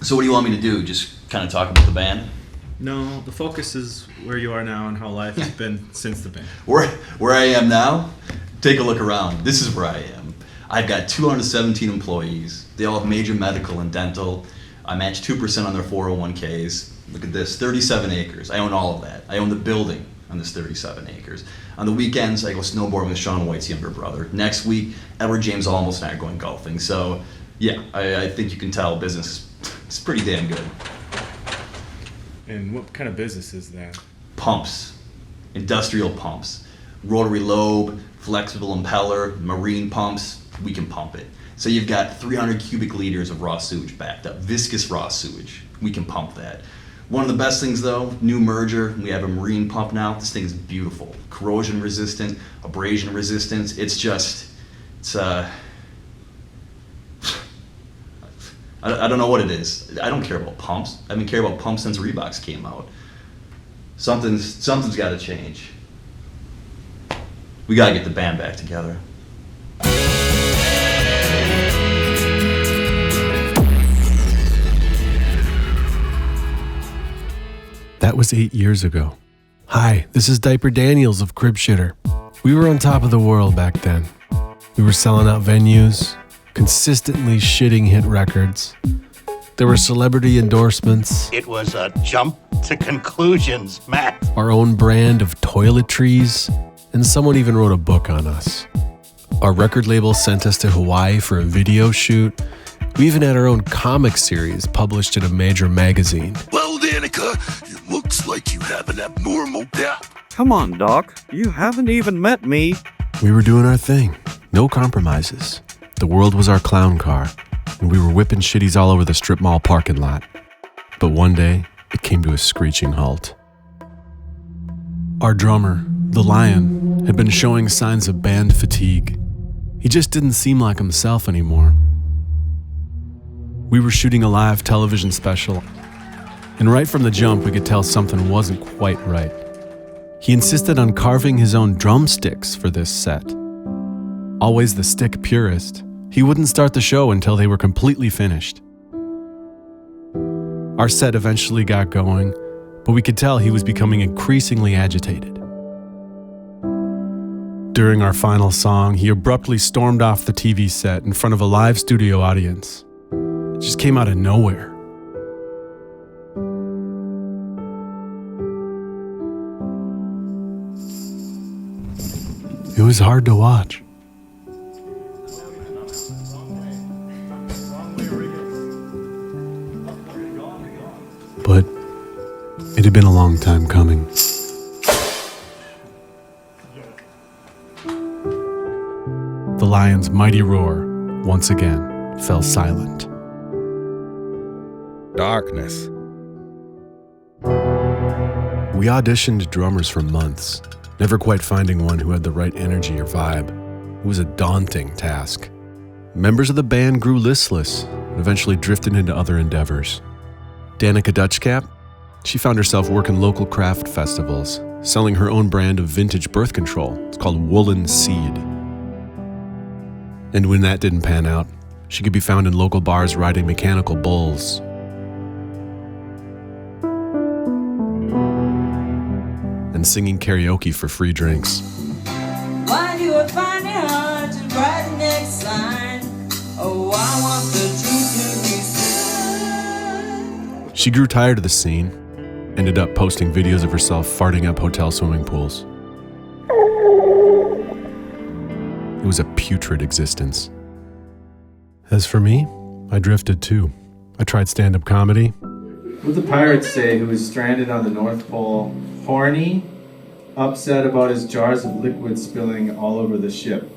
So what do you want me to do? Just kind of talk about the band? No, the focus is where you are now and how life has been since the band. Where I am now? Take a look around. This is where I am. I've got 217 employees. They all have major medical and dental. I match 2% on their 401ks. Look at this, 37 acres. I own all of that. I own the building on this 37 acres. On the weekends, I go snowboarding with Shaun White's younger brother. Next week, Edward James Olmos and I are going golfing. So, yeah, I think you can tell business is pretty damn good. And what kind of business is that? Pumps, industrial pumps, rotary lobe, flexible impeller, marine pumps. We can pump it. So you've got 300 cubic liters of raw sewage backed up, viscous raw sewage. We can pump that. One of the best things though, new merger, we have a marine pump now. This thing is beautiful. Corrosion resistant, abrasion resistant. I don't know what it is. I don't care about pumps. I haven't cared about pumps since Reeboks came out. Something's got to change. We got to get the band back together. That was 8 years ago. Hi, this is Diaper Daniels of Cribshitter. We were on top of the world back then. We were selling out venues, consistently shitting hit records. There were celebrity endorsements. It was a jump to conclusions, Matt. Our own brand of toiletries, and someone even wrote a book on us. Our record label sent us to Hawaii for a video shoot. We even had our own comic series published in a major magazine. Well, Danica, it looks like you have an abnormal gap. Come on, Doc. You haven't even met me. We were doing our thing. No compromises. The world was our clown car, and we were whipping shitties all over the strip mall parking lot. But one day, it came to a screeching halt. Our drummer, the Lion, had been showing signs of band fatigue. He just didn't seem like himself anymore. We were shooting a live television special, and right from the jump, we could tell something wasn't quite right. He insisted on carving his own drumsticks for this set. Always the stick purist, he wouldn't start the show until they were completely finished. Our set eventually got going, but we could tell he was becoming increasingly agitated. During our final song, he abruptly stormed off the TV set in front of a live studio audience. It just came out of nowhere. It was hard to watch. But it had been a long time coming. The lion's mighty roar, once again, fell silent. Darkness. We auditioned drummers for months, never quite finding one who had the right energy or vibe. It was a daunting task. Members of the band grew listless and eventually drifted into other endeavors. Danica Dutchcap, she found herself working local craft festivals, selling her own brand of vintage birth control. It's called Woolen Seed. And when that didn't pan out, she could be found in local bars riding mechanical bulls. And singing karaoke for free drinks. Why do I find it hard to write the next sign? Oh, I want the truth to be said. She grew tired of the scene, ended up posting videos of herself farting up hotel swimming pools. It was a putrid existence. As for me, I drifted too. I tried stand-up comedy. What would the pirate say who was stranded on the North Pole, horny, upset about his jars of liquid spilling all over the ship?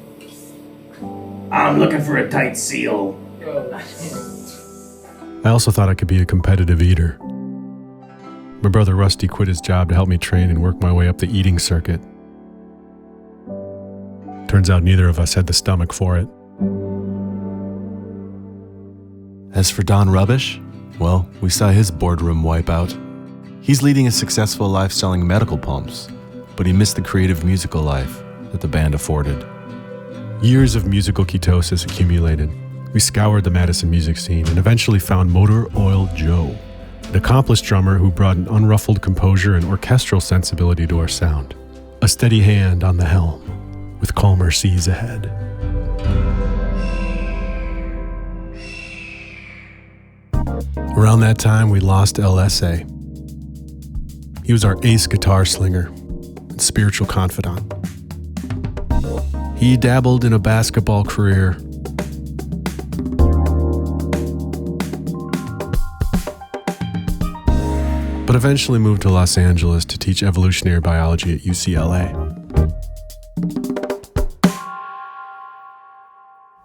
I'm looking for a tight seal. I also thought I could be a competitive eater. My brother Rusty quit his job to help me train and work my way up the eating circuit. Turns out neither of us had the stomach for it. As for Don Rubbish, well, we saw his boardroom wipe out. He's leading a successful life selling medical pumps, but he missed the creative musical life that the band afforded. Years of musical ketosis accumulated, We scoured the Madison music scene and eventually found Motor Oil Joe, an accomplished drummer who brought an unruffled composure and orchestral sensibility to our sound. A steady hand on the helm, with calmer seas ahead. Around that time, we lost LSA. He was our ace guitar slinger and spiritual confidant. He dabbled in a basketball career, but eventually moved to Los Angeles to teach evolutionary biology at UCLA.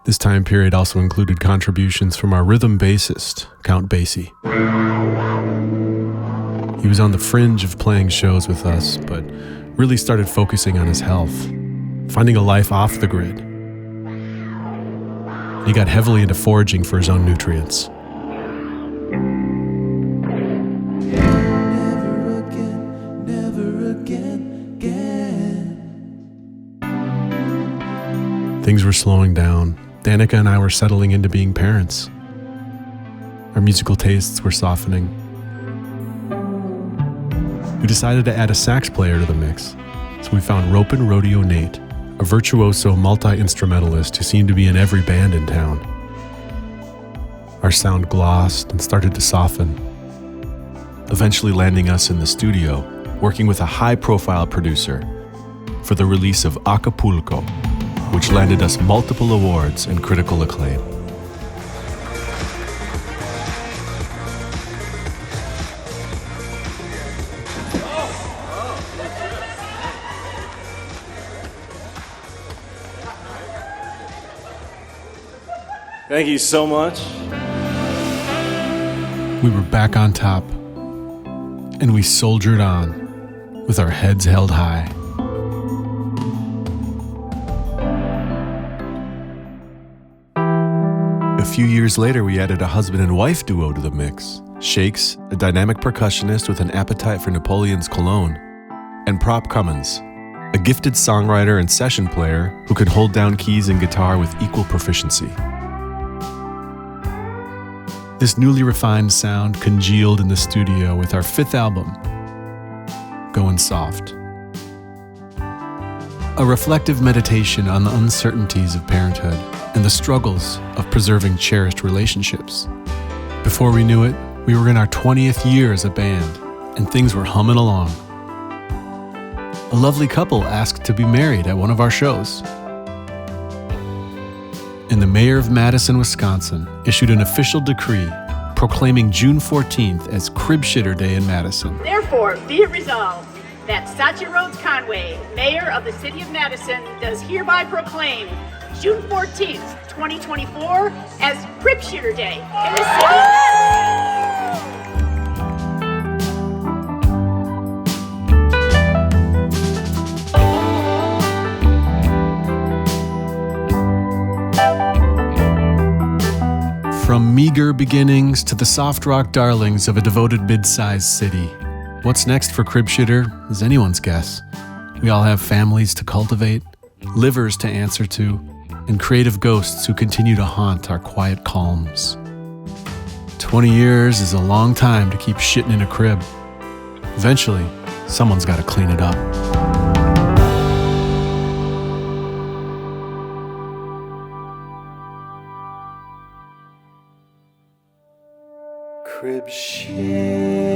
This time period also included contributions from our rhythm bassist, Count Basie. He was on the fringe of playing shows with us, but really started focusing on his health, finding a life off the grid. He got heavily into foraging for his own nutrients. Things were slowing down. Danica and I were settling into being parents. Our musical tastes were softening. We decided to add a sax player to the mix, so we found Ropin' Rodeo Nate, a virtuoso multi-instrumentalist who seemed to be in every band in town. Our sound glossed and started to soften, eventually landing us in the studio, working with a high-profile producer for the release of Acapulco, which landed us multiple awards and critical acclaim. Thank you so much. We were back on top, and we soldiered on with our heads held high. A few years later, we added a husband and wife duo to the mix. Shakes, a dynamic percussionist with an appetite for Napoleon's cologne, and Prop Cummins, a gifted songwriter and session player who could hold down keys and guitar with equal proficiency. This newly refined sound congealed in the studio with our fifth album, Going Soft. A reflective meditation on the uncertainties of parenthood and the struggles of preserving cherished relationships. Before we knew it, we were in our 20th year as a band, and things were humming along. A lovely couple asked to be married at one of our shows. And the mayor of Madison, Wisconsin, issued an official decree proclaiming June 14th as Cribshitter Day in Madison. Therefore, be it resolved that Satya Rhodes Conway, Mayor of the City of Madison, does hereby proclaim June 14th, 2024 as Cribshitter Day in the City of Madison. From meager beginnings to the soft rock darlings of a devoted mid-sized city, what's next for Cribshitter is anyone's guess. We all have families to cultivate, livers to answer to, and creative ghosts who continue to haunt our quiet calms. 20 years is a long time to keep shitting in a crib. Eventually, someone's got to clean it up. Cribshitter.